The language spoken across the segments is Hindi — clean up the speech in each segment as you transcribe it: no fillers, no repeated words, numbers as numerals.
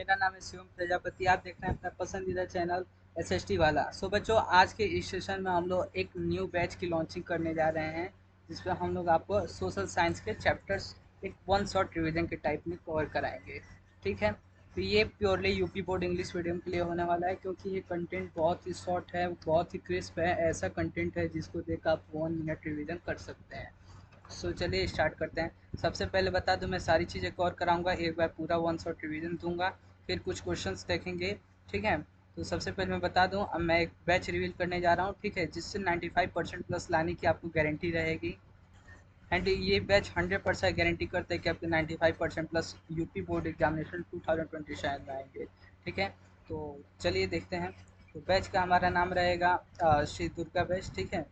मेरा नाम है शिवम प्रजापति। आप देख रहे हैं अपना पसंदीदा चैनल एसएसटी वाला। सो बच्चों, आज के इस सेशन में हम लोग एक न्यू बैच की लॉन्चिंग करने जा रहे हैं, जिसमें हम लोग आपको सोशल साइंस के चैप्टर्स एक वन शॉट रिवीजन के टाइप में कवर कराएंगे। ठीक है, तो ये purely UP board English medium के लिए होने वाला है, क्योंकि ये कंटेंट बहुत ही शॉर्ट है, बहुत ही क्रिस्प है। ऐसा कंटेंट है जिसको देख आप 1 मिनट रिवीजन कर सकते हैं। सो चलिए स्टार्ट करते हैं। सबसे पहले बता दूं, मैं सारी चीज़ें कवर कराऊंगा, एक बार पूरा वन शॉट रिवीजन दूंगा, फिर कुछ क्वेश्चंस देखेंगे। ठीक है, तो सबसे पहले मैं बता दूं, अब मैं एक बैच रिवील करने जा रहा हूं, ठीक है, जिससे 95% प्लस लाने की आपको गारंटी रहेगी। एंड ये बैच 100% गारंटी करते हैं कि आपके 95% प्लस यूपी बोर्ड एग्जामिनेशन 2027 में आएंगे। ठीक है, तो चलिए देखते हैं। तो बैच का हमारा नाम रहेगा श्री दुर्गा बैच। ठीक है,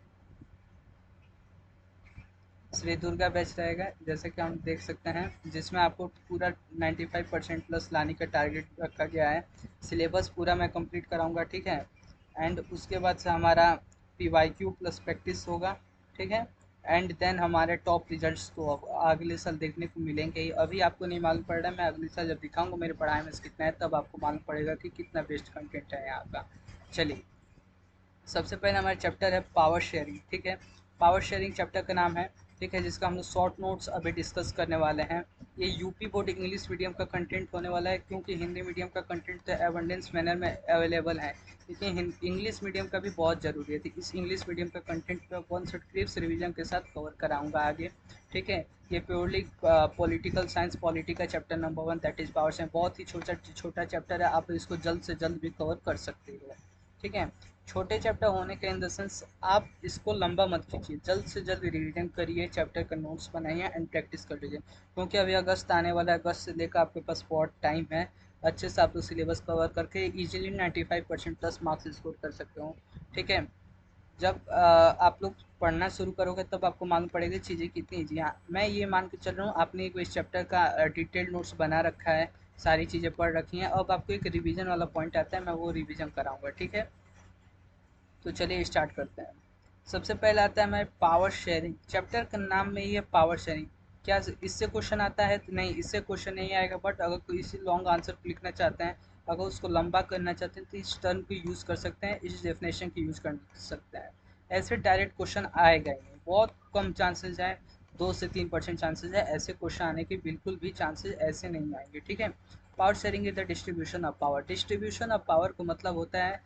श्री दुर्गा बैच रहेगा, जैसे कि हम देख सकते हैं, जिसमें आपको पूरा 95% प्लस लाने का टारगेट रखा गया है। सिलेबस पूरा मैं कंप्लीट कराऊंगा। ठीक है, एंड उसके बाद से हमारा पीवाईक्यू प्लस प्रैक्टिस होगा। ठीक है, एंड देन हमारे टॉप रिजल्ट्स तो अगले साल देखने को मिलेंगे ही। अभी आपको नहीं मालूम पड़ रहा है, मैं अगले साल जब दिखाऊंगा मेरे पढ़ाई में कितना है, तब आपको मालूम पड़ेगा कि कितना बेस्ट कंटेंट है यहाँ का। चलिए, सबसे पहले हमारा चैप्टर है पावर शेयरिंग। ठीक है, पावर शेयरिंग चैप्टर का नाम है। ठीक है, जिसका हम लोग शॉर्ट नोट्स अभी डिस्कस करने वाले हैं। ये यूपी बोर्ड इंग्लिश मीडियम का कंटेंट होने वाला है, क्योंकि हिंदी मीडियम का कंटेंट तो एबंडेंस मैनर में अवेलेबल है, लेकिन इंग्लिश मीडियम का भी बहुत ज़रूरी है। तो इस इंग्लिश मीडियम का कंटेंट पर वन शॉट क्लिप्स रिविजन के साथ कवर कराऊंगा आगे। ठीक है, ये प्योरली पॉलिटिकल साइंस पॉलिटी का chapter number 1 that is power से बहुत ही छोटा छोटा चैप्टर है, आप इसको जल्द से जल्द भी कवर कर सकते हो। ठीक है, छोटे चैप्टर होने के इन द सेंस आप इसको लंबा मत खींचिए, जल्द से जल्द रिवीजन करिए, चैप्टर का नोट्स बनाइए एंड प्रैक्टिस कर लीजिए, क्योंकि अभी अगस्त आने वाला है। अगस्त से लेकर आपके पास बहुत टाइम है, अच्छे से आप लोग सिलेबस कवर करके इजीली 95% प्लस मार्क्स स्कोर कर सकते हो। ठीक है, जब आप लोग पढ़ना शुरू करोगे तब आपको मालूम पड़ेगा चीज़ें कितनी ईजी। हाँ, मैं ये मान के चल रहा हूँ आपने एक इस चैप्टर का डिटेल नोट्स बना रखा है, सारी चीज़ें पढ़ रखी हैं। अब आपको एक रिवीजन वाला पॉइंट आता है, मैं वो रिवीजन कराऊंगा। ठीक है, तो चलिए स्टार्ट करते हैं। सबसे पहले आता है हमारे पावर शेयरिंग। चैप्टर का नाम में ही है पावर शेयरिंग। क्या इससे क्वेश्चन आता है? तो नहीं, इससे क्वेश्चन नहीं आएगा, बट अगर कोई इसी लॉन्ग आंसर को लिखना चाहते हैं, अगर उसको लंबा करना चाहते हैं, तो इस टर्म को यूज़ कर सकते हैं, इस डेफिनेशन की यूज़ कर सकते हैं। ऐसे डायरेक्ट क्वेश्चन आएगा ही नहीं, बहुत कम चांसेस है, 2 से 3% चांसेस है। ऐसे क्वेश्चन आने के बिल्कुल भी चांसेस ऐसे नहीं आएंगे। ठीक है, power sharing is the distribution of power. Distribution of power को मतलब होता है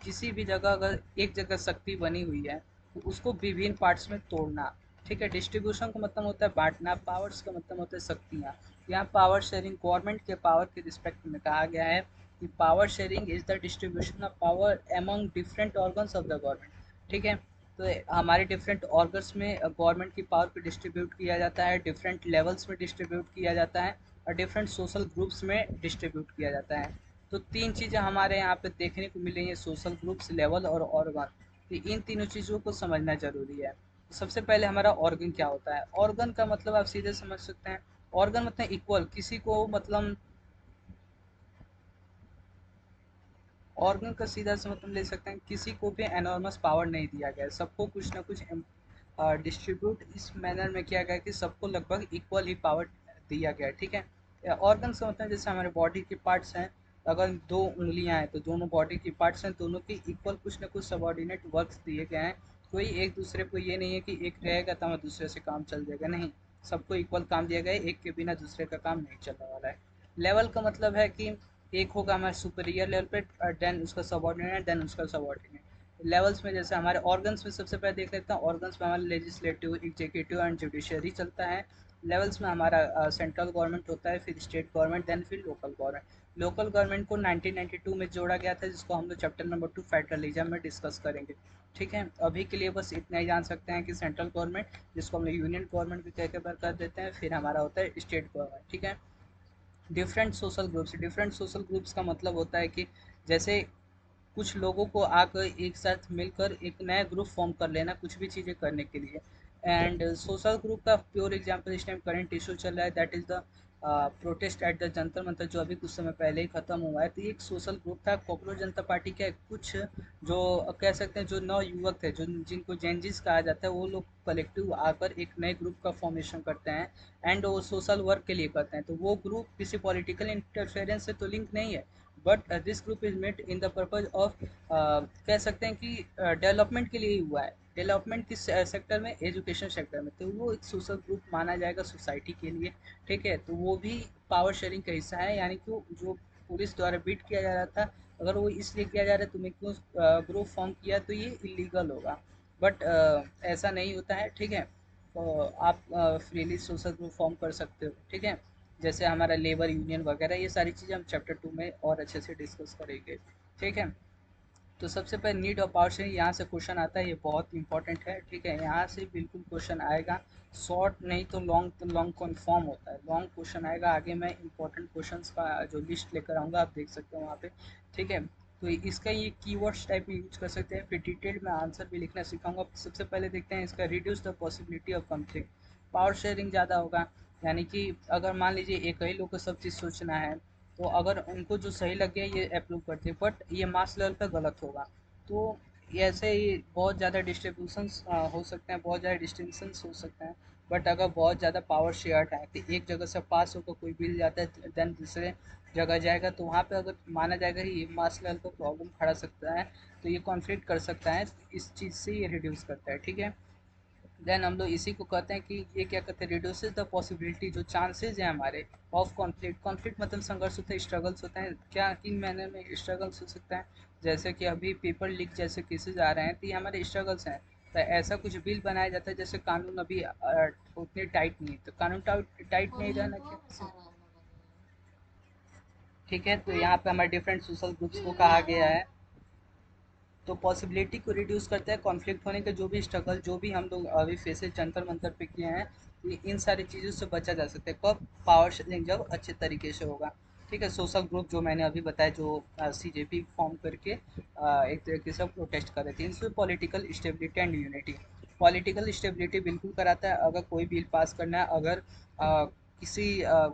किसी भी जगह अगर एक जगह शक्ति बनी हुई है, तो उसको विभिन्न पार्ट्स में तोड़ना। ठीक है, डिस्ट्रीब्यूशन का मतलब होता है बांटना, पावर्स का मतलब होता है शक्तियाँ। यहाँ पावर शेयरिंग गवर्नमेंट के पावर के रिस्पेक्ट में कहा गया है कि power sharing is the distribution of power among different organs of the government. ठीक है, तो हमारे डिफरेंट ऑर्गन्स में गवर्नमेंट की पावर को डिस्ट्रीब्यूट किया जाता है, डिफरेंट लेवल्स में डिस्ट्रीब्यूट किया जाता है, और डिफरेंट सोशल ग्रुप्स में डिस्ट्रीब्यूट किया जाता है। तो 3 चीज़ें हमारे यहाँ पे देखने को मिल रही हैं, सोशल ग्रुप्स, लेवल और ऑर्गन। तो इन तीनों चीज़ों को समझना ज़रूरी है। तो सबसे पहले हमारा ऑर्गन क्या होता है? ऑर्गन का मतलब आप सीधे समझ सकते हैं, ऑर्गन मतलब इक्वल, किसी को मतलब ऑर्गन का सीधा से मतलब ले सकते हैं किसी को भी एनॉर्मस पावर नहीं दिया गया है, सबको कुछ ना कुछ डिस्ट्रीब्यूट इस मैनर में किया गया है कि सबको लगभग इक्वल ही पावर दिया गया है। ठीक है, ऑर्गन से मतलब जैसे हमारे बॉडी के पार्ट्स हैं, अगर 2 उंगलियां हैं तो दोनों बॉडी की पार्ट्स हैं, दोनों की इक्वल कुछ ना कुछ सबॉर्डिनेट वर्क्स दिए गए हैं। कोई एक दूसरे को ये नहीं है कि एक रहेगा तो हमें दूसरे से काम चल जाएगा, नहीं, सबको इक्वल काम दिया गया है, एक के बिना दूसरे का काम नहीं चलने वाला है। लेवल का मतलब है कि एक होगा हमारे सुपीरियर लेवल पे, देन उसका सबॉर्डिनेट, देन उसका सबॉर्डिनेट। लेवल्स में जैसे हमारे ऑर्गन्स में सबसे पहले देख लेते हैं, ऑर्गन्स में हमारा लेजिस्लेटिव, एग्जीक्यूटिव एंड जुडिशरी चलता है। लेवल्स में हमारा सेंट्रल गवर्नमेंट होता है, फिर स्टेट गवर्नमेंट, देन फिर लोकल गवर्नमेंट। लोकल गवर्नमेंट को 1992 में जोड़ा गया था, जिसको हम लोग चैप्टर नंबर 2 फेडरलिज्म में डिस्कस करेंगे। ठीक है, अभी के लिए बस इतना ही जान सकते हैं कि सेंट्रल गवर्नमेंट, जिसको हम लोग यूनियन गवर्नमेंट भी कह के बार कर देते हैं, फिर हमारा होता है स्टेट गवर्नमेंट। ठीक है, डिफरेंट सोशल ग्रुप्स का मतलब होता है कि जैसे कुछ लोगों को आकर एक साथ मिलकर एक नया ग्रुप फॉर्म कर लेना कुछ भी चीज़ें करने के लिए। एंड सोशल ग्रुप का प्योर एग्जांपल इस टाइम करंट इशू चल रहा है, that is the protest at the Jantar Mantar जो अभी कुछ समय पहले ही खत्म हुआ है, तो ये एक सोशल ग्रुप था। कॉकरोच जनता पार्टी के कुछ जो कह सकते हैं जो नौ युवक थे, जो जिनको जेनजिस कहा जाता है, वो लोग कलेक्टिव आकर एक नए ग्रुप का फॉर्मेशन करते हैं एंड वो सोशल वर्क के लिए करते हैं। तो वो ग्रुप किसी पॉलिटिकल इंटरफेरेंस से तो लिंक नहीं है, but this group is made in the purpose of, कह सकते हैं कि डेवलपमेंट के लिए ही हुआ है। डेवलपमेंट किस सेक्टर में? एजुकेशन सेक्टर में। तो वो एक सोशल ग्रुप माना जाएगा सोसाइटी के लिए, ठीक है। तो वो भी पावर शेयरिंग का हिस्सा है, यानी कि जो पुलिस द्वारा बीट किया जा रहा था, अगर वो इसलिए किया जा रहा है तुम्हें क्यों ग्रुप फॉर्म किया, तो ये इलीगल होगा। बट ऐसा नहीं होता है, ठीक है। तो आप फ्रीली सोशल ग्रुप फॉर्म कर सकते हो, ठीक है। जैसे हमारा लेबर यूनियन वगैरह, ये सारी चीज़ें हम चैप्टर 2 में और अच्छे से डिस्कस करेंगे, ठीक है। तो सबसे पहले नीड ऑफ पावर शेयरिंग, यहाँ से क्वेश्चन आता है, ये बहुत इंपॉर्टेंट है, ठीक है। यहाँ से बिल्कुल क्वेश्चन आएगा, शॉर्ट नहीं तो लॉन्ग कन्फर्म होता है। लॉन्ग क्वेश्चन आएगा, आगे मैं इंपॉर्टेंट क्वेश्चंस का जो लिस्ट लेकर आऊँगा, आप देख सकते हो वहाँ पे, ठीक है। तो इसका ये कीवर्ड्स टाइप में यूज कर सकते हैं, फिर डिटेल में आंसर भी लिखना सिखाऊंगा। सबसे पहले देखते हैं इसका, reduce the possibility of conflict. Power sharing ज़्यादा होगा, यानी कि अगर मान लीजिए एक ही लोग को सब चीज़ सोचना है, तो अगर उनको जो सही लग गया ये अप्रूव करते हैं, बट ये मास लेवल पे गलत होगा। तो ऐसे ही बहुत ज़्यादा डिस्ट्रीब्यूशंस हो सकते हैं, बहुत ज़्यादा डिस्टिंक्शंस हो सकते हैं। बट अगर बहुत ज़्यादा पावर शेयर्ड है, तो एक जगह से पास होकर कोई बिल जाता है देन दूसरे जगह जाएगा, तो वहाँ पे अगर माना जाएगा कि ये मास लेवल पर प्रॉब्लम खड़ा सकता है, तो ये कॉन्फ्लिक्ट कर सकता है, इस चीज़ से ये रिड्यूस करता है, ठीक है। देन हम लोग इसी को कहते हैं कि ये क्या कहते हैं, रिड्यूसेस द पॉसिबिलिटी, जो चांसेस हैं हमारे ऑफ कॉन्फ्लिक्ट। कॉन्फ्लिक्ट मतलब संघर्ष होता है, स्ट्रगल्स होते हैं। क्या किन मैनर में स्ट्रगल्स हो सकता है? जैसे कि अभी पेपर लीक जैसे केसेस आ रहे हैं, तो ये हमारे स्ट्रगल्स हैं। तो ऐसा कुछ बिल बनाया जाता है, जैसे कानून अभी उतनी टाइट नहीं है, तो कानून टाइट नहीं रहना क्या, ठीक है। तो यहाँ पे हमारे डिफरेंट सोशल ग्रुप्स को कहा गया है। तो पॉसिबिलिटी को रिड्यूस करता है कॉन्फ्लिक्ट होने के, जो भी स्ट्रगल जो भी हम लोग अभी फेसेस जंतर मंतर पे किए हैं, ये इन सारी चीज़ों से बचा जा सकता है। कब? पावर शेयरिंग जब अच्छे तरीके से होगा, ठीक है। सोशल ग्रुप जो मैंने अभी बताया, जो सीजेपी फॉर्म करके एक तरीके से प्रोटेस्ट कर रहे थे, इनसे political stability and unity. Political stability बिल्कुल कराता है, अगर कोई बिल पास करना है, अगर किसी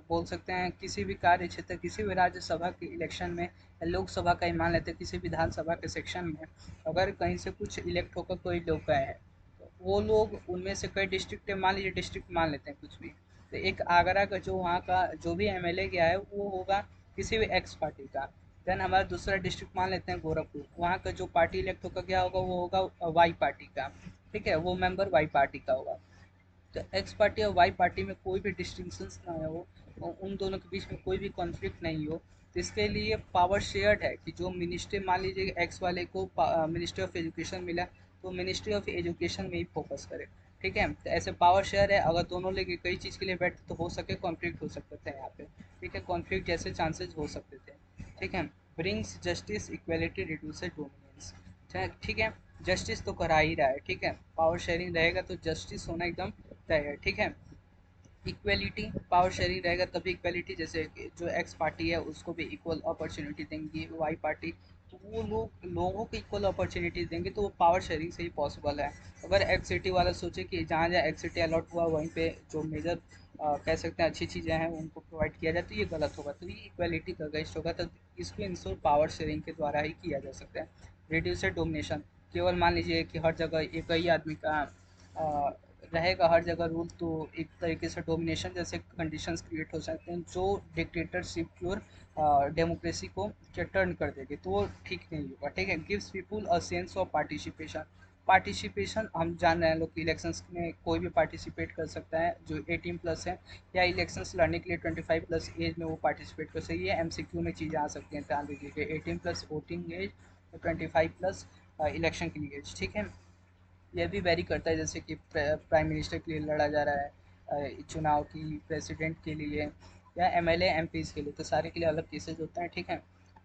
बोल सकते हैं किसी भी कार्य क्षेत्र, किसी भी राज्यसभा के इलेक्शन में, लोकसभा का ही मान लेते हैं, किसी विधानसभा के सेक्शन में अगर कहीं से कुछ इलेक्ट होकर कोई लोग गए हैं, तो वो लोग उनमें से कई डिस्ट्रिक्ट, मान लीजिए डिस्ट्रिक्ट मान लेते हैं कुछ भी, तो एक आगरा का जो वहाँ का जो भी एमएलए गया है, वो होगा किसी भी एक्स पार्टी का। देन हमारा दूसरा डिस्ट्रिक्ट मान लेते हैं गोरखपुर, वहाँ का जो पार्टी इलेक्ट होकर गया होगा, वो होगा वाई पार्टी का, ठीक है। वो मेंबर वाई पार्टी का होगा। तो एक्स पार्टी और वाई पार्टी में कोई भी डिस्टिंक्शंस ना हो, और उन दोनों के बीच में कोई भी कॉन्फ्लिक्ट नहीं हो, तो इसके लिए पावर शेयर्ड है कि जो मिनिस्ट्री, मान लीजिए एक्स वाले को मिनिस्ट्री ऑफ एजुकेशन मिला, तो मिनिस्ट्री ऑफ एजुकेशन में ही फोकस करे, ठीक है। तो ऐसे पावर शेयर है, अगर दोनों लेके कई चीज़ के लिए बैठे तो हो सके कॉन्फ्लिक्ट हो सकते थे यहाँ पे, ठीक है। कॉन्फ्लिक्ट जैसे चांसेस हो सकते थे, ठीक है। ब्रिंग्स जस्टिस इक्वेलिटी रिड्यूसेड डोमिनेंस, ठीक है। जस्टिस तो करा ही रहा है, ठीक है। पावर शेयरिंग रहेगा तो जस्टिस होना एकदम तय है, ठीक है। इक्वेलिटी, पावर शेयरिंग रहेगा तभी इक्वेलिटी, जैसे कि जो एक्स पार्टी है उसको भी इक्वल अपॉर्चुनिटी देंगी वाई पार्टी, तो वो लोगों को इक्वल अपॉर्चुनिटी देंगे, तो वो पावर शेयरिंग से ही पॉसिबल है। अगर एक्स सिटी वाला सोचे कि जहाँ जहाँ एक्स सिटी अलॉट हुआ वहीं पे जो मेजर कह सकते हैं अच्छी चीज़ें हैं उनको प्रोवाइड किया जाए, तो ये गलत होगा, तो ये इक्वेलिटी का अगेंस्ट होगा। तो इसको इंश्योर पावर शेयरिंग के द्वारा ही किया जा सकता है। रिड्यूसर डोमिनेशन, केवल मान लीजिए कि हर जगह एक ही आदमी का रहेगा हर जगह रूल, तो एक तरीके से डोमिनेशन जैसे कंडीशंस क्रिएट हो सकते हैं, जो डिक्टेटरशिप और डेमोक्रेसी को टर्न कर देगी, तो वो ठीक नहीं होगा, ठीक है। Gives people a sense of participation. Participation हम जान रहे हैं लोग कि इलेक्शंस में कोई भी पार्टिसिपेट कर सकता है जो 18 प्लस है, या इलेक्शंस लड़ने के लिए 25 प्लस एज में वो पार्टिसिपेट कर सकती है। एमसीक्यू में चीज़ें आ सकती हैं, ध्यान दीजिएगा, 18 plus voting age, 25 plus election के लिए एज, ठीक है। यह भी वेरी करता है, जैसे कि प्राइम मिनिस्टर के लिए लड़ा जा रहा है चुनाव की, प्रेसिडेंट के लिए, या एमएलए एमपीज़ के लिए, तो सारे के लिए अलग केसेस होते हैं, ठीक है।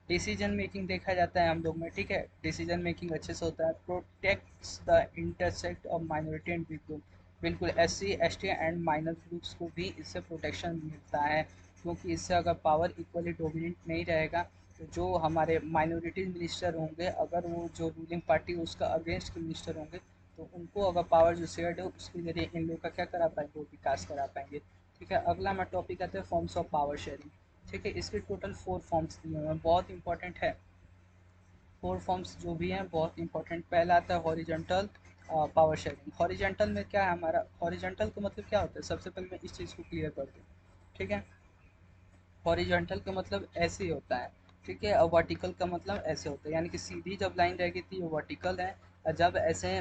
डिसीजन मेकिंग देखा जाता है हम लोग में, ठीक है। डिसीजन मेकिंग अच्छे से होता है। Protects the intersect of minority and big group, बिल्कुल SC ST and minor groups को भी इससे प्रोटेक्शन मिलता है, क्योंकि इससे अगर पावर इक्वली डोमिनेट नहीं रहेगा, तो जो हमारे माइनॉरिटी मिनिस्टर होंगे, अगर वो जो रूलिंग पार्टी उसका अगेंस्ट के मिनिस्टर होंगे, तो उनको अगर पावर जो शेयर्ड है उसके जरिए इन लोग का क्या करा पाएंगे, वो विकास करा पाएंगे, ठीक है, अगला हमारा टॉपिक आता है फॉर्म्स ऑफ पावर शेयरिंग। ठीक है, इसके टोटल 4 फॉर्म्स दिए हुए हैं, बहुत इंपॉर्टेंट है। 4 फॉर्म्स जो भी हैं बहुत इंपॉर्टेंट। पहला आता है हॉरिजॉन्टल पावर शेयरिंग। हॉरिजॉन्टल में क्या है हमारा, हॉरिजॉन्टल का मतलब क्या होता है, सबसे पहले मैं इस चीज़ को क्लियर कर दूँ। ठीक है, हॉरिजॉन्टल का मतलब ऐसे ही होता है। ठीक है, और वर्टिकल का मतलब ऐसे होता है, यानी कि सीधी जब लाइन रहेगी तो ये वर्टिकल है, और जब ऐसे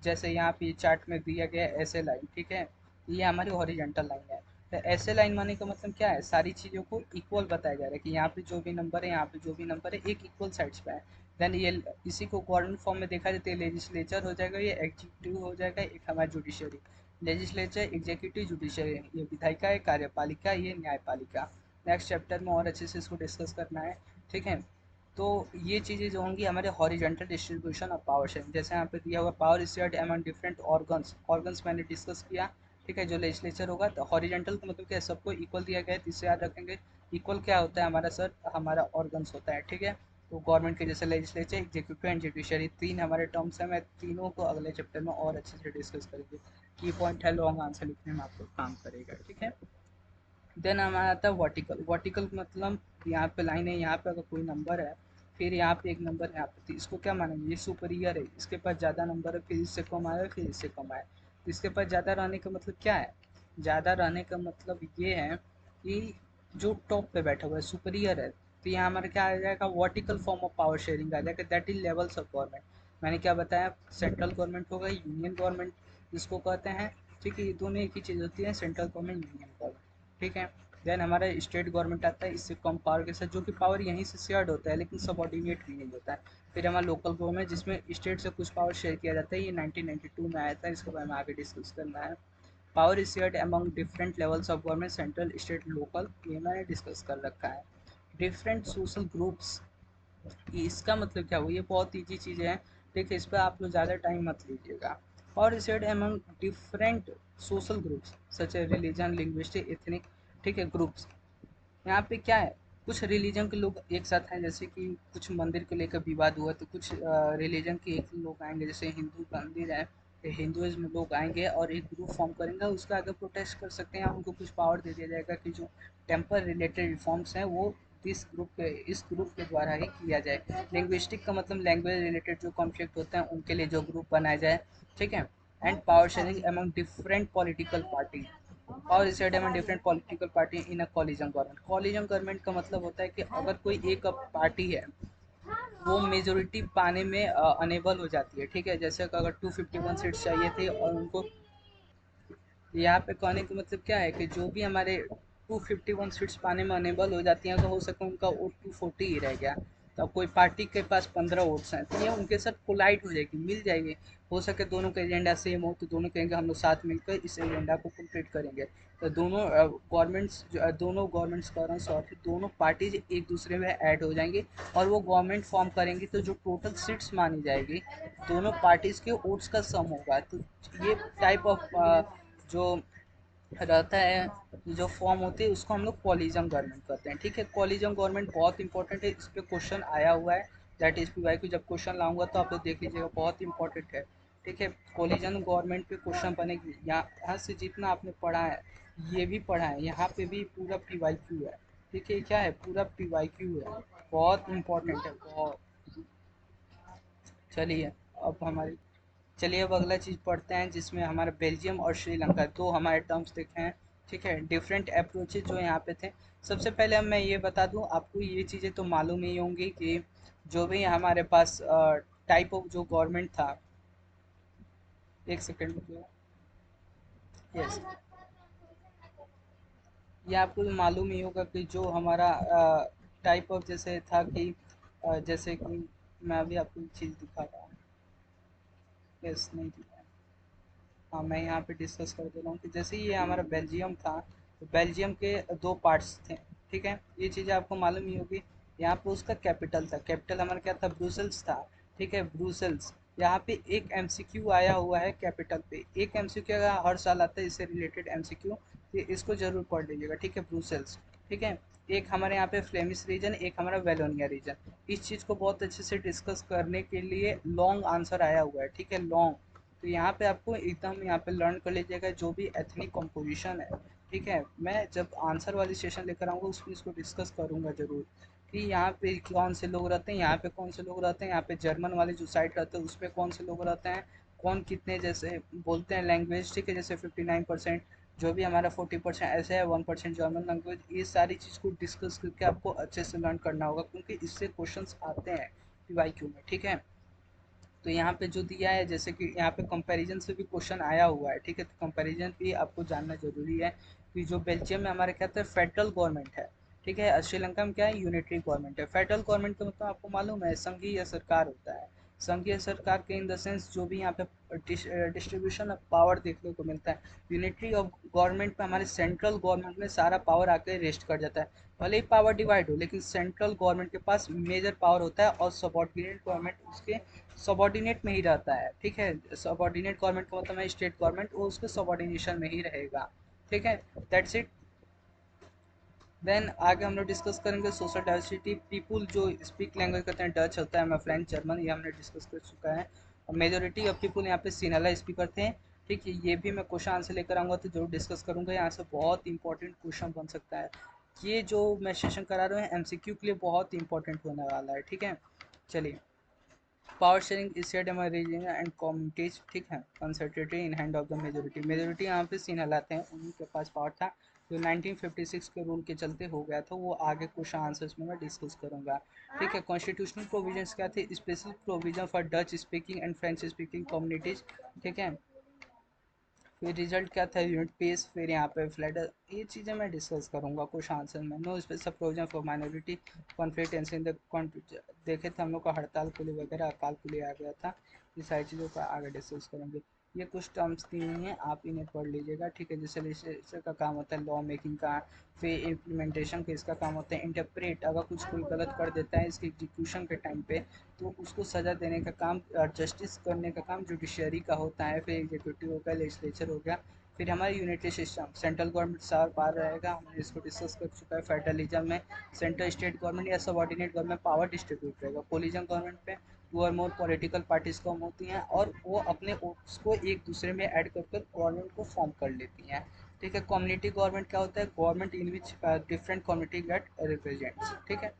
जैसे यहाँ पे चार्ट में दिया गया है ऐसे लाइन, ठीक है, ये हमारी हॉरिजॉन्टल लाइन है। तो ऐसे लाइन माने का मतलब क्या है, सारी चीज़ों को इक्वल बताया जा रहा है कि यहाँ पे जो भी नंबर है, यहाँ पे जो भी नंबर है, एक इक्वल साइड्स पे है। देन ये इसी को कोऑर्डिनेट फॉर्म में देखा जाता है, लेजिस्लेचर हो जाएगा, ये एग्जीक्यूटिव हो जाएगा, एक हमारा जुडिशरी। लेजिस्लेचर, एग्जीक्यूटिव, जुडिशरी, ये विधायिका है, कार्यपालिका, ये न्यायपालिका। नेक्स्ट चैप्टर में और अच्छे से इसको डिस्कस करना है। ठीक है, तो ये चीज़ें जो होंगी हमारे horizontal distribution of power sharing. जैसे यहाँ पे दिया हुआ power shared among different organs, organs मैंने डिस्कस किया। ठीक है, जो लेजिस्लेचर होगा, तो हॉरिजॉन्टल का मतलब क्या है, सबको इक्वल दिया गया है, तो इससे याद रखेंगे। इक्वल क्या होता है हमारा सर, हमारा ऑर्गन्स होता है। ठीक है, तो गवर्नमेंट के जैसे लेजिस्लेचर, एग्जीक्यूटिव एंड जुडिशरी, 3 हमारे टर्म्स हैं। मैं तीनों को अगले चैप्टर में और अच्छे से डिस्कस करेंगे। की पॉइंट है, लॉन्ग आंसर लिखने में आपको काम करेगा। ठीक है, देन हमारा आता है वर्टिकल। वर्टिकल मतलब यहाँ पे लाइन है, यहाँ पे अगर कोई नंबर है, फिर यहाँ पे एक नंबर है यहाँ पे, तो इसको क्या मानेंगे, ये सुपीरियर है, इसके पास ज़्यादा नंबर है, फिर इससे कम आया, फिर इससे कम आया, तो इसके पास ज़्यादा रहने का मतलब क्या है, ज़्यादा रहने का मतलब ये है कि जो टॉप पे बैठा हुआ है सुपीरियर है, तो यहाँ हमारा क्या आ जाएगा, vertical form of power sharing आ जाएगा, that is levels of government. मैंने क्या बताया, सेंट्रल गवर्नमेंट होगा, यूनियन गवर्नमेंट जिसको कहते हैं। ठीक है, ये दोनों एक ही चीज़ होती है, सेंट्रल गवर्नमेंट, यूनियन गवर्नमेंट। ठीक है, देन हमारा स्टेट गवर्नमेंट आता है, इससे कम पावर के साथ, जो कि पावर यहीं से शेयर्ड होता है लेकिन सबऑर्डिनेट भी नहीं होता है। फिर हमारा लोकल गवर्नमेंट, जिसमें स्टेट से कुछ पावर शेयर किया जाता है, ये 1992 में आया था, इसके बारे में आगे डिस्कस करना है। Power is shared among different levels of government, central, state, local, ये मैंने डिस्कस कर रखा है। डिफरेंट सोशल ग्रुप्स, इसका मतलब क्या हुआ, ये बहुत ईजी चीज़ें हैं। देखिए, इस पर आप लोग ज़्यादा टाइम मत लीजिएगा। और is shared among different social groups such है रिलीजन, लिंग्विस्टिक, एथनिक। ठीक है, ग्रुप्स, यहाँ पे क्या है, कुछ रिलीजन के लोग एक साथ हैं, जैसे कि कुछ मंदिर को लेकर विवाद हुआ, तो कुछ रिलीजन के एक लोग आएंगे, जैसे हिंदू मंदिर है, तो हिंदुज़्म लोग आएंगे और एक ग्रुप फॉर्म करेंगे, उसका अगर प्रोटेस्ट कर सकते हैं, उनको कुछ पावर दे दिया जाएगा कि जो टेम्पल रिलेटेड रिफॉर्म्स हैं वो इस ग्रुप के द्वारा ही किया जाए। लिंग्विस्टिक का मतलब लैंग्वेज रिलेटेड जो कॉन्फ्लिक्ट होते हैं उनके लिए जो ग्रुप बनाया जाए। ठीक है, and power sharing among different political party, और स्टेडियम में डिफरेंट पॉलिटिकल पार्टी इन अ कॉलिजन गवर्नमेंट। कॉलिजन गवर्नमेंट का मतलब होता है कि अगर कोई एक पार्टी है वो मेजोरिटी पाने में अनेबल हो जाती है। ठीक है, जैसे कि अगर 251 सीट्स चाहिए थे और उनको, यहाँ पे कहने का मतलब क्या है कि जो भी हमारे 251 सीट्स पाने में अनेबल हो जाती हैं, तो हो सके उनका वोट 240 ही रह गया, तो अब कोई पार्टी के पास 15 वोट्स हैं, तो ये उनके साथ कोलाइड हो जाएगी, मिल जाएगी। हो सके दोनों का एजेंडा सेम हो, तो दोनों कहेंगे हम लोग साथ मिलकर इस एजेंडा को कंप्लीट करेंगे। तो दोनों गवर्नमेंट्स का रन, सॉरी, दोनों पार्टीज एक दूसरे में ऐड हो जाएंगी और वो गवर्नमेंट फॉर्म करेंगी, तो जो टोटल सीट्स मानी जाएगी दोनों पार्टीज के वोट्स का सम होगा। तो ये टाइप ऑफ जो रहता है, जो फॉर्म होती है, उसको हम लोग कॉलिजन गवर्नमेंट कहते हैं। ठीक है, कॉलिजन गवर्नमेंट बहुत इंपॉर्टेंट है, इस पर क्वेश्चन आया हुआ है, that is P Y Q. जब क्वेश्चन लाऊंगा तो आप लोग देख लीजिएगा, बहुत इंपॉर्टेंट है। ठीक है, कॉलिजन गवर्नमेंट पे क्वेश्चन बनेगी, यहाँ से जितना आपने पढ़ा है ये भी पढ़ा है, यहाँ पे भी पूरा पी वाई क्यू है। ठीक है, क्या है, पूरा पी वाई क्यू है, बहुत इंपॉर्टेंट है, बहुत। चलिए, अब हमारी चलिए अब अगला चीज़ पढ़ते हैं, जिसमें हमारा बेल्जियम और श्रीलंका, दो हमारे टर्म्स देखे हैं। ठीक है, डिफरेंट अप्रोचेज जो यहाँ पे थे। सबसे पहले अब मैं ये बता दूँ आपको, ये चीज़ें तो मालूम ही होंगी कि जो भी हमारे पास टाइप ऑफ जो गवर्नमेंट था, एक सेकेंड में, यस, ये आपको तो मालूम ही होगा कि जो हमारा टाइप ऑफ जैसे था कि जैसे कि मैं अभी आपको एक चीज़ दिखा रहा हूँ, यस, नहीं दिखा, हाँ मैं यहाँ पे डिस्कस कर दे रहा हूँ कि जैसे ये हमारा बेल्जियम था, तो बेल्जियम के दो पार्ट्स थे। ठीक है, ये चीज़ें आपको मालूम ही होगी। यहाँ पे उसका कैपिटल था, कैपिटल हमारा क्या था, ब्रुसेल्स था। ठीक है, ब्रुसेल्स। यहाँ पे एक एमसीक्यू आया हुआ है कैपिटल पे, एक एमसीक्यू हर साल आता है इससे रिलेटेड एमसीक्यू, तो इसको जरूर पढ़ लीजिएगा। ठीक है, ब्रुसेल्स। ठीक है, एक हमारे यहाँ पे फ्लेमिश रीजन, एक हमारा वेलोनिया रीजन। इस चीज़ को बहुत अच्छे से डिस्कस करने के लिए लॉन्ग आंसर आया हुआ है। ठीक है, लॉन्ग, तो यहाँ पे आपको एकदम यहाँ पे लर्न कर लीजिएगा, जो भी एथनिक कंपोजिशन है, ठीक है, मैं जब आंसर वाली सेशन लेकर आऊँगा उसमें इसको डिस्कस करूँगा ज़रूर कि यहाँ पे कौन से लोग रहते हैं, यहाँ पे कौन से लोग रहते हैं, यहाँ पे जर्मन वाले जो साइट रहते हैं उस पे कौन से लोग रहते हैं, कौन कितने जैसे बोलते हैं लैंग्वेज, ठीक है, जैसे 59% जो भी हमारा 40% ऐसे है, 1% जर्मन लैंग्वेज, ये सारी चीज़ को डिस्कस करके आपको अच्छे से लर्न करना होगा क्योंकि इससे क्वेश्चंस आते हैं पीवाईक्यू में, ठीक है। तो यहाँ पे जो दिया है जैसे कि यहाँ पे कंपैरिजन से भी क्वेश्चन आया हुआ है, ठीक है, तो कंपैरिजन भी आपको जानना जरूरी है कि जो बेल्जियम में हमारे क्या होता है फेडरल गवर्नमेंट है, ठीक है, श्रीलंका में क्या है यूनिटरी गवर्नमेंट है। फेडरल गवर्नमेंट का मतलब आपको मालूम है संघीय सरकार होता है। संघीय सरकार के इन द सेंस जो भी यहाँ पे डिस्ट्रीब्यूशन ऑफ पावर देखने को मिलता है। यूनिटरी ऑफ गवर्नमेंट पे हमारे सेंट्रल गवर्नमेंट में सारा पावर आके रेस्ट कर जाता है। भले ही पावर डिवाइड हो लेकिन सेंट्रल गवर्नमेंट के पास मेजर पावर होता है और सबॉर्डिनेट गवर्नमेंट उसके सबॉर्डिनेट में ही रहता है, ठीक है। सबॉर्डिनेट गवर्नमेंट का मतलब है स्टेट गवर्नमेंट, वो उसके सबॉर्डिनेशन में ही रहेगा, ठीक है। That's it. देन आगे हम लोग डिस्कस करेंगे सोशल डाइवर्सिटी, पीपुल जो स्पीक लैंग्वेज करते हैं डच होता है, मैं फ्रेंच जर्मन, ये हमने डिस्कस कर चुका है। और मेजोरिटी ऑफ पीपुल यहाँ पे सिनला स्पीकर थे, ठीक है। ये भी मैं क्वेश्चन आंसर लेकर आऊँगा तो जरूर डिस्कस करूँगा, यहाँ से बहुत इंपॉर्टेंट क्वेश्चन बन सकता है। ये जो मैं सेशन करा रहा हूँ एमसीक्यू के लिए बहुत इंपॉर्टेंट होने वाला है, ठीक है। चलिए, power sharing is shared among region and communities, ठीक है, concentrated in hand of the majority. Majority यहाँ पे सीन हलाते हैं, उनके पास पावर था जो 1956 के रूल के चलते हो गया था, वो आगे क्वेश्चन आंसर्स में मैं डिस्कस करूंगा, ठीक है। कॉन्स्टिट्यूशनल प्रोविजंस क्या थे, special provision for Dutch speaking and French speaking communities, ठीक है। फिर रिजल्ट क्या था यूनिट पेस, फिर यहाँ पे फ्लैट, ये चीज़ें मैं डिस्कस करूँगा कुछ आंसर में। No special provision for minority conflict in the, देखे थे हम लोग का हड़ताल कुली वगैरह अकाल कुली आ गया था, ये सारी चीज़ों का आगे डिस्कस करेंगे। ये कुछ टर्म्स दी हुई हैं, आप इन्हें पढ़ लीजिएगा, ठीक है। जैसे लेजिस्लेचर का काम होता है लॉ मेकिंग का, फिर इम्प्लीमेंटेशन का इसका काम होता है इंटरप्रेट, अगर कुछ कोई गलत कर देता है इसके एग्जीक्यूशन के टाइम पे तो उसको सज़ा देने का काम, जस्टिस करने का काम जुडिशरी का होता है। फिर एग्जीक्यूटिव हो गया, लेजिस्लेचर हो गया, फिर हमारा यूनिटरी सिस्टम, सेंट्रल गवर्नमेंट सार पार रहेगा, हमने इसको डिस्कस कर चुका है। फेडरलिज्म में सेंट्रल स्टेट गवर्नमेंट या सबऑर्डिनेट गवर्नमेंट पावर डिस्ट्रीब्यूट रहेगा। कोलिजन गवर्नमेंट पे टू और मोर पॉलिटिकल पार्टीज फॉर्म होती हैं और वो अपने वोट्स को एक दूसरे में ऐड कर कर गवर्नमेंट को फॉर्म कर लेती हैं, ठीक है। कम्युनिटी गवर्नमेंट क्या होता है, government in which different community get represents, ठीक है।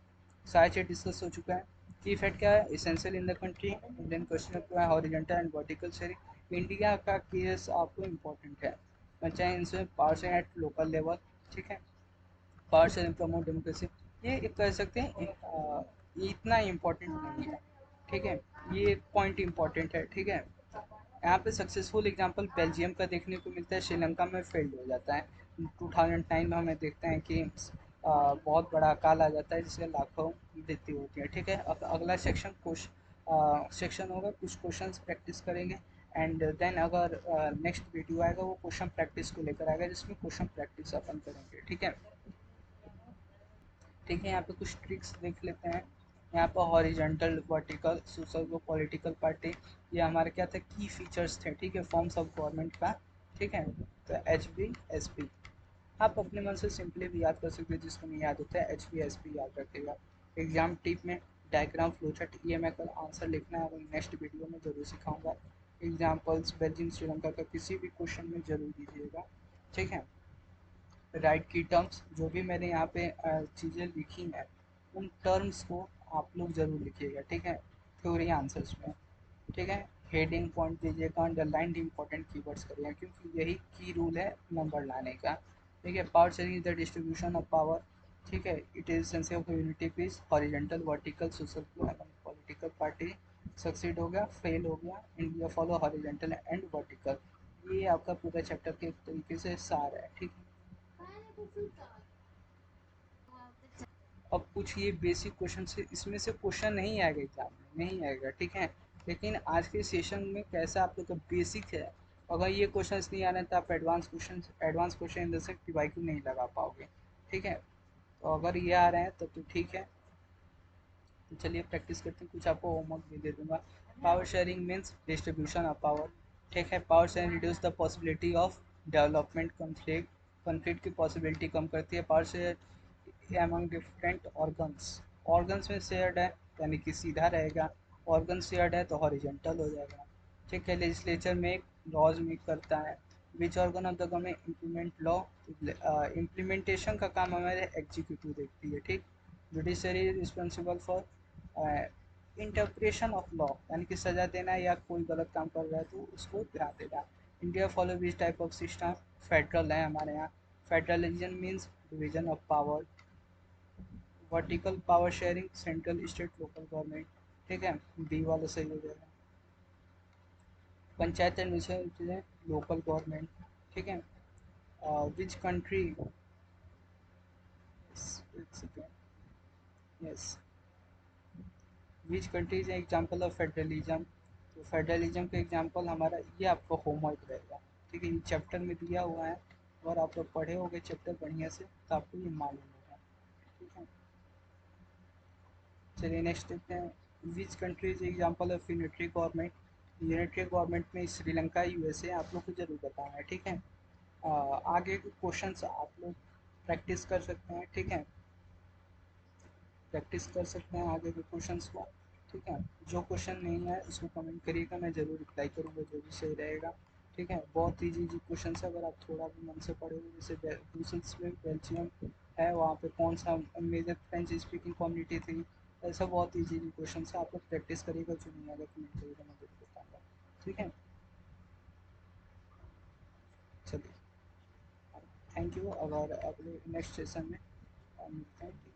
सारा चीज डिस्कस हो चुका है। की इफेक्ट क्या है, essential in the country, Indian question क्या है, horizontal and vertical sharing. India का केस आपको इम्पोर्टेंट है, पंचायत इसमें power sharing at local level, ठीक है। पावर शेयरिंग प्रमोट डेमोक्रेसी, ये एक कह सकते हैं ये इतना इम्पोर्टेंट नहीं है, ठीक है। ये एक पॉइंट इम्पोर्टेंट है, ठीक है। यहाँ पे सक्सेसफुल एग्जांपल बेल्जियम का देखने को मिलता है, श्रीलंका में फेल्ड हो जाता है। 2009 में हमें देखते हैं कि बहुत बड़ा अकाल आ जाता है जिससे लाखों मृत्यु होती है, ठीक है। अब अगला सेक्शन सेक्शन होगा, कुछ क्वेश्चंस प्रैक्टिस करेंगे एंड देन अगर नेक्स्ट वीडियो आएगा वो क्वेश्चन प्रैक्टिस को लेकर आएगा जिसमें क्वेश्चन प्रैक्टिस अपन करेंगे, ठीक है। ठीक है, यहाँ पे कुछ ट्रिक्स देख लेते हैं। यहाँ पर हॉरिजॉन्टल वर्टिकल सोशल को पॉलिटिकल पार्टी, ये हमारे क्या थे की फीचर्स थे, ठीक है, फॉर्म्स ऑफ गवर्नमेंट का, ठीक है। तो एच बी एस पी आप अपने मन से सिंपली भी याद कर सकते हैं, जिसको नहीं याद होता है एच बी एस पी याद रखेगा। एग्जाम टिप में डायग्राम फ्लोचार्ट, ये मैं कल आंसर लिखना है वो नेक्स्ट वीडियो में जरूर सिखाऊंगा। एग्जाम्पल्स बेल्जियम श्रीलंका का किसी भी क्वेश्चन में जरूर दीजिएगा, ठीक है। राइट की टर्म्स जो भी मैंने यहाँ पे चीज़ें लिखी हैं उन टर्म्स को आप लोग ज़रूर लिखिएगा, ठीक है, थ्योरी आंसर्स में, ठीक है। हेडिंग पॉइंट दीजिएगा, अंडरलाइंड इंपॉर्टेंट कीवर्ड्स करिएगा क्योंकि यही की रूल है नंबर लाने का, ठीक है। Power sharing is the distribution of power, ठीक है, it is sensing of unity peace, horizontal vertical social political party succeed हो गया, फेल हो गया, India follow horizontal and vertical. ये आपका पूरा चैप्टर के एक तरीके से सार है, ठीक है। अब कुछ ये बेसिक क्वेश्चन से इसमें से क्वेश्चन नहीं आएगा एग्जाम में, नहीं आएगा, ठीक है। लेकिन आज के सेशन में कैसा आप लोग का बेसिक है, अगर ये क्वेश्चन नहीं आ रहे हैं तो आप advance question in the sense PYQ नहीं लगा पाओगे, ठीक है। तो अगर ये आ रहे हैं तब तो ठीक है। तो चलिए प्रैक्टिस करते हैं, कुछ आपको होमवर्क भी दे दूंगा। Power sharing means distribution of power, ठीक है। Power sharing reduce the possibility of development conflict, conflict की पॉसिबिलिटी कम करती है। Power share among different organs, organs में शेयर्ड है यानी कि सीधा रहेगा, ऑर्गन शेयर्ड है तो हॉरिजेंटल हो जाएगा, ठीक है। लेजिस्लेचर में लॉज मेक करता है, which organ of the government implement law, implementation का काम हमारे एग्जीक्यूटिव देखती है, ठीक। Judiciary responsible for interpretation of law, यानी कि सजा देना या कोई गलत काम कर रहा है तो उसको ध्यान देना। India follow which type of system, federal है हमारे यहाँ। Federalism means division of power, vertical power sharing, central state local government, ठीक है, बी वाला सही हो जाएगा। पंचायत एडमिनिस्ट्रेशन लोकल गवर्नमेंट, ठीक है। Which country, yes, which country is example of federalism. तो फेडरलिज्म का एग्जाम्पल हमारा ये आपका होमवर्क रहेगा, ठीक है, ये चैप्टर में दिया हुआ है, और आप लोग पढ़े होगे चैप्टर बढ़िया से तो आपको ये मालूम होगा, ठीक है। चलिए नेक्स्ट देखते हैं, which country is example of unitary government. Unitary government में श्रीलंका, यूएसए, आप लोग को जरूर बताना है, ठीक है। आगे के क्वेश्चंस आप लोग प्रैक्टिस कर सकते हैं, ठीक है, प्रैक्टिस कर सकते हैं आगे के क्वेश्चंस को, ठीक है। जो क्वेश्चन नहीं है उसको कमेंट करिएगा, मैं ज़रूर रिप्लाई करूँगा जो भी सही रहेगा, ठीक है। बहुत ईजी ईजी क्वेश्चन है, अगर आप थोड़ा भी मन से पढ़े हो, जैसे ब्रूसल्स में बेल्जियम है, वहाँ पे कौन सा मेजर फ्रेंच स्पीकिंग कम्युनिटी थी, ऐसा बहुत ईजी ईजी क्वेश्चन है, आप लोग प्रैक्टिस करिएगा, जो नहीं आएगा कमेंट करिएगा, मैं ज़रूर बताऊँगा, ठीक है। चलिए, थैंक यू, अगर अगले नेक्स्ट सेशन में मिलते हैं, ठीक है।